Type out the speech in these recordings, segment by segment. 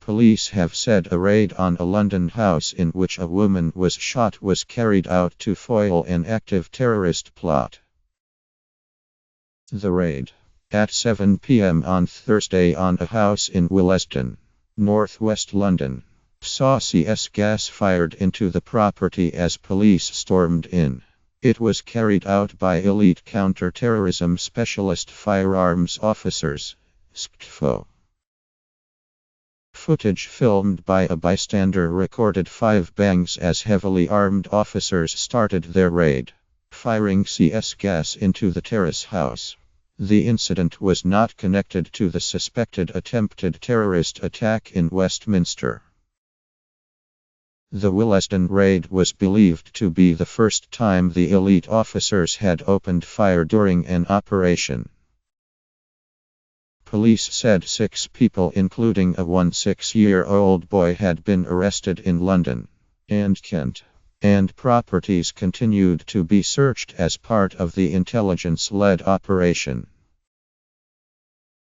Police have said a raid on a London house in which a woman was shot was carried out to foil an active terrorist plot. The raid, at 7 p.m. on Thursday on a house in Willesden, northwest London, saw CS gas fired into the property as police stormed in. It was carried out by elite counter-terrorism specialist firearms officers, SCTFO. Footage filmed by a bystander recorded 5 bangs as heavily armed officers started their raid, firing CS gas into the terrace house. The incident was not connected to the suspected attempted terrorist attack in Westminster. The Willesden raid was believed to be the first time the elite officers had opened fire during an operation. Police said 6 people, including a 16-year-old boy, had been arrested in London and Kent, and properties continued to be searched as part of the intelligence-led operation.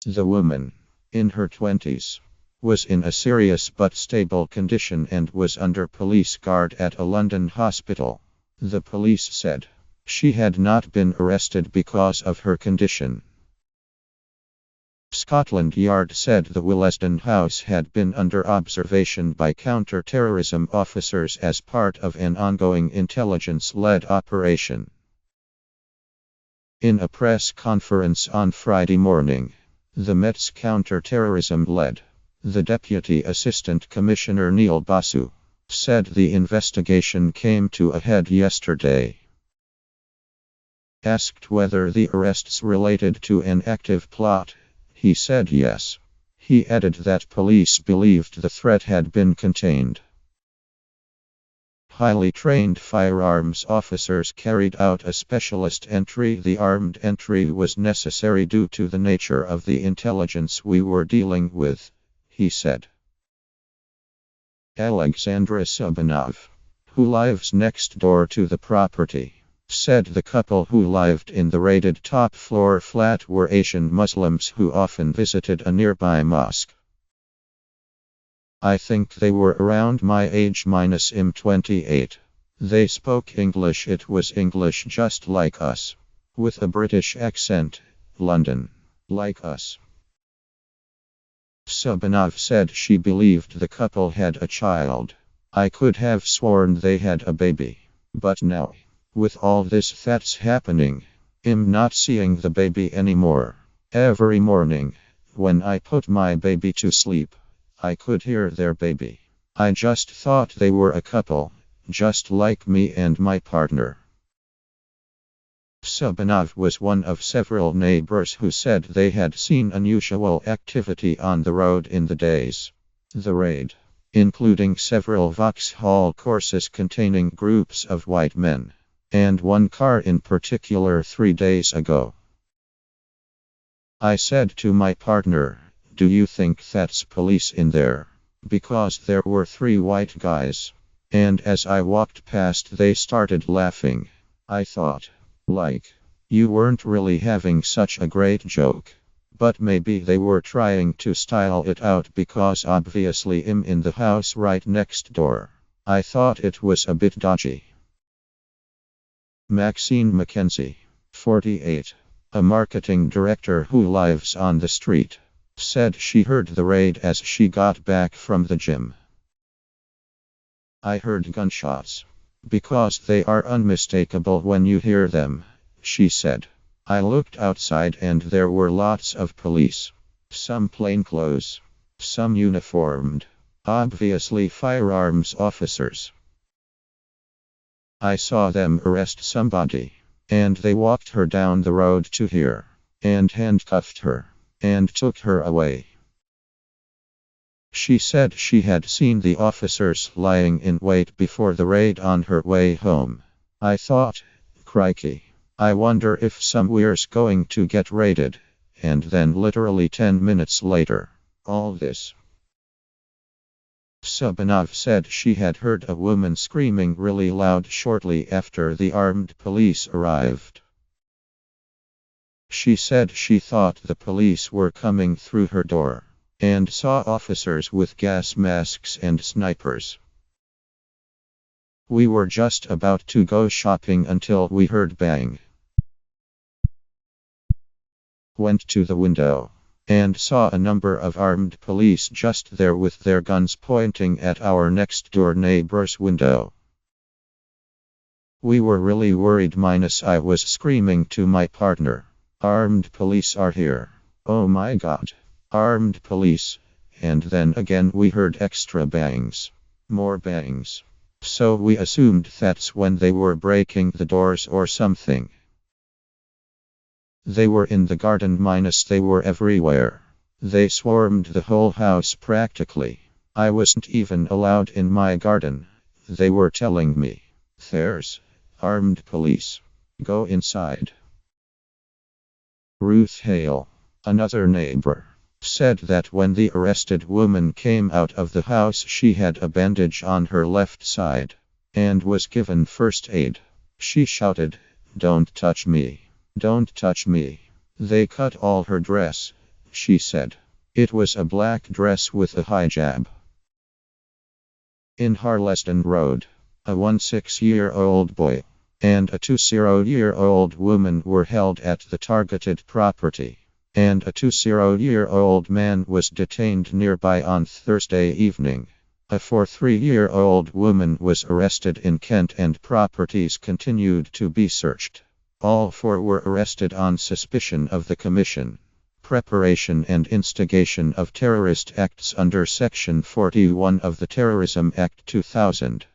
The woman, in her 20s, was in a serious but stable condition and was under police guard at a London hospital. The police said she had not been arrested because of her condition. Scotland Yard said the Willesden house had been under observation by counter-terrorism officers as part of an ongoing intelligence-led operation. In a press conference on Friday morning, the Met's counter-terrorism lead, the Deputy Assistant Commissioner Neil Basu, said the investigation came to a head yesterday. Asked whether the arrests related to an active plot, he said yes. He added that police believed the threat had been contained. Highly trained firearms officers carried out a specialist entry. The armed entry was necessary due to the nature of the intelligence we were dealing with, he said. Alexandra Subhanov, who lives next door to the property, said the couple who lived in the raided top-floor flat were Asian Muslims who often visited a nearby mosque. I think they were around my age minus I'm 28. They spoke English. It was English just like us. With a British accent, London, like us. Subhanov said she believed the couple had a child. I could have sworn they had a baby. But now, with all this that's happening, I'm not seeing the baby anymore. Every morning, when I put my baby to sleep, I could hear their baby. I just thought they were a couple, just like me and my partner. Subhanov was one of several neighbors who said they had seen unusual activity on the road in the days. The raid, including several Vauxhall courses containing groups of white men, and one car in particular 3 days ago. I said to my partner, "Do you think that's police in there?" Because there were 3 white guys. And as I walked past they started laughing. I thought, like, you weren't really having such a great joke. But maybe they were trying to style it out because obviously I'm in the house right next door. I thought it was a bit dodgy. Maxine Mackenzie, 48, a marketing director who lives on the street, said she heard the raid as she got back from the gym. I heard gunshots. Because they are unmistakable when you hear them, she said. I looked outside and there were lots of police. Some plainclothes. Some uniformed. Obviously firearms officers. I saw them arrest somebody. And they walked her down the road to here. And handcuffed her. And took her away. She said she had seen the officers lying in wait before the raid on her way home. I thought, crikey, I wonder if somewhere's going to get raided. And then literally 10 minutes later, all this. Subhanov said she had heard a woman screaming really loud shortly after the armed police arrived. She said she thought the police were coming through her door. and saw officers with gas masks and snipers. We were just about to go shopping until we heard bang. Went to the window and saw a number of armed police just there with their guns pointing at our next door neighbor's window. We were really worried. I was screaming to my partner, "Armed police are here. Oh my God, armed police." And then again we heard extra bangs. More bangs. So we assumed that's when they were breaking the doors or something. They were in the garden. They were everywhere. They swarmed the whole house practically. I wasn't even allowed in my garden. They were telling me, "There's armed police. Go inside." Ruth Hale, another neighbor, said that when the arrested woman came out of the house, she had a bandage on her left side and was given first aid. She shouted, "Don't touch me. Don't touch me." They cut all her dress, she said. It was a black dress with a hijab. In Willesden Road, a 16-year-old boy and a 20-year-old woman were held at the targeted property, and a 20-year-old man was detained nearby on Thursday evening. A 43-year-old woman was arrested in Kent and properties continued to be searched. All four were arrested on suspicion of the commission, preparation and instigation of terrorist acts under Section 41 of the Terrorism Act 2000.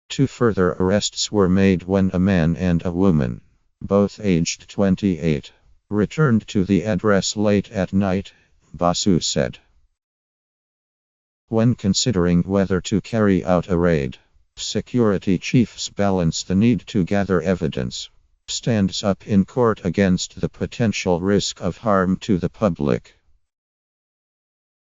Two further arrests were made when a man and a woman, both aged 28, returned to the address late at night, Basu said. When considering whether to carry out a raid, security chiefs balance the need to gather evidence, stands up in court against the potential risk of harm to the public.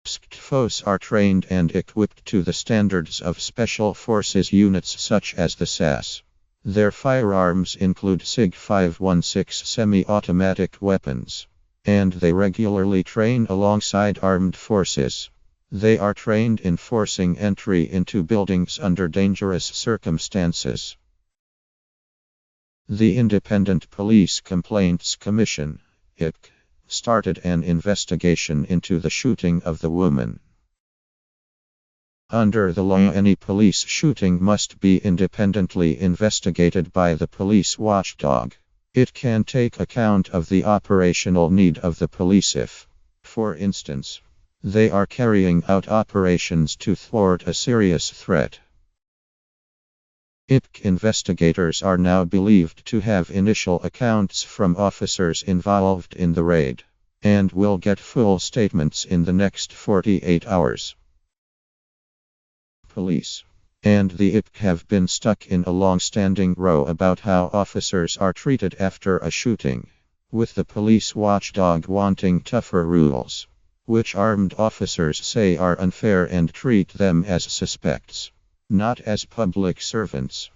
SCTFOs are trained and equipped to the standards of special forces units such as the SAS. Their firearms include SIG 516 semi-automatic weapons, and they regularly train alongside armed forces. They are trained in forcing entry into buildings under dangerous circumstances. The Independent Police Complaints Commission, IPC, started an investigation into the shooting of the woman. Under the law, any police shooting must be independently investigated by the police watchdog. It can take account of the operational need of the police if, for instance, they are carrying out operations to thwart a serious threat. IPC investigators are now believed to have initial accounts from officers involved in the raid, and will get full statements in the next 48 hours. Police and the IPC have been stuck in a long-standing row about how officers are treated after a shooting, with the police watchdog wanting tougher rules, which armed officers say are unfair and treat them as suspects, not as public servants.